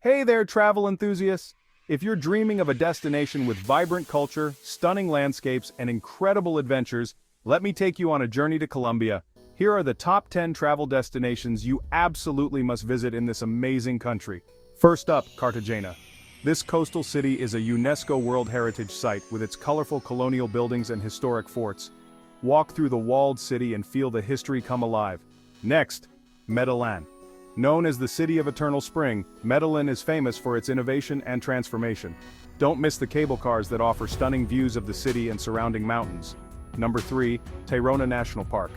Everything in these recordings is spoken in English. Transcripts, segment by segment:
Hey there, travel enthusiasts! If you're dreaming of a destination with vibrant culture, stunning landscapes, and incredible adventures, let me take you on a journey to Colombia. Here are the top 10 travel destinations you absolutely must visit in this amazing country. First up, Cartagena. This coastal city is a UNESCO World Heritage Site with its colorful colonial buildings and historic forts. Walk through the walled city and feel the history come alive. Next, Medellin. Known as the City of Eternal Spring, Medellin is famous for its innovation and transformation. Don't miss the cable cars that offer stunning views of the city and surrounding mountains. Number 3, Tayrona National Park.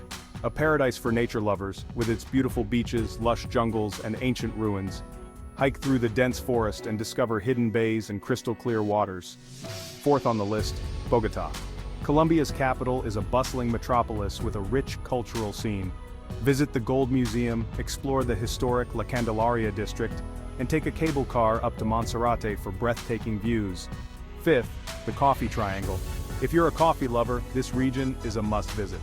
A paradise for nature lovers, with its beautiful beaches, lush jungles, and ancient ruins. Hike through the dense forest and discover hidden bays and crystal-clear waters. Fourth on the list, Bogotá. Colombia's capital is a bustling metropolis with a rich cultural scene. Visit the Gold Museum, explore the historic La Candelaria district, and take a cable car up to Monserrate for breathtaking views. Fifth, the Coffee Triangle. If you're a coffee lover, this region is a must-visit.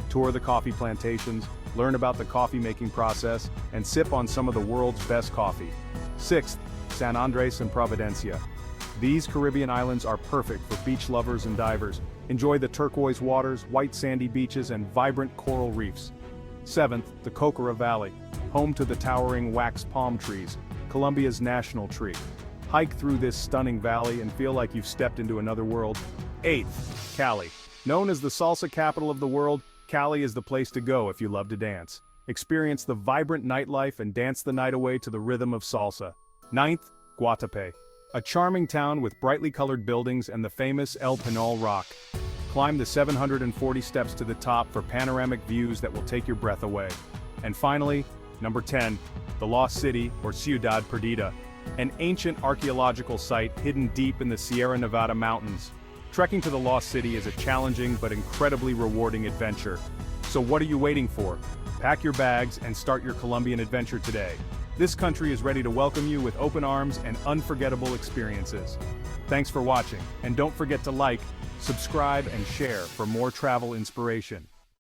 Tour the coffee plantations, learn about the coffee-making process, and sip on some of the world's best coffee. Sixth, San Andres and Providencia. These Caribbean islands are perfect for beach lovers and divers. Enjoy the turquoise waters, white sandy beaches, and vibrant coral reefs. Seventh, the Cocora Valley, home to the towering wax palm trees, Colombia's national tree. Hike through this stunning valley and feel like you've stepped into another world. Eighth, Cali. Known as the salsa capital of the world, Cali is the place to go if you love to dance. Experience the vibrant nightlife and dance the night away to the rhythm of salsa. Ninth, Guatapé. A charming town with brightly colored buildings and the famous El Pinol Rock. Climb the 740 steps to the top for panoramic views that will take your breath away. And finally, number 10, the Lost City, or Ciudad Perdida, an ancient archaeological site hidden deep in the Sierra Nevada mountains. Trekking to the Lost City is a challenging but incredibly rewarding adventure. So what are you waiting for? Pack your bags and start your Colombian adventure today. This country is ready to welcome you with open arms and unforgettable experiences. Thanks for watching, and don't forget to like, subscribe, and share for more travel inspiration.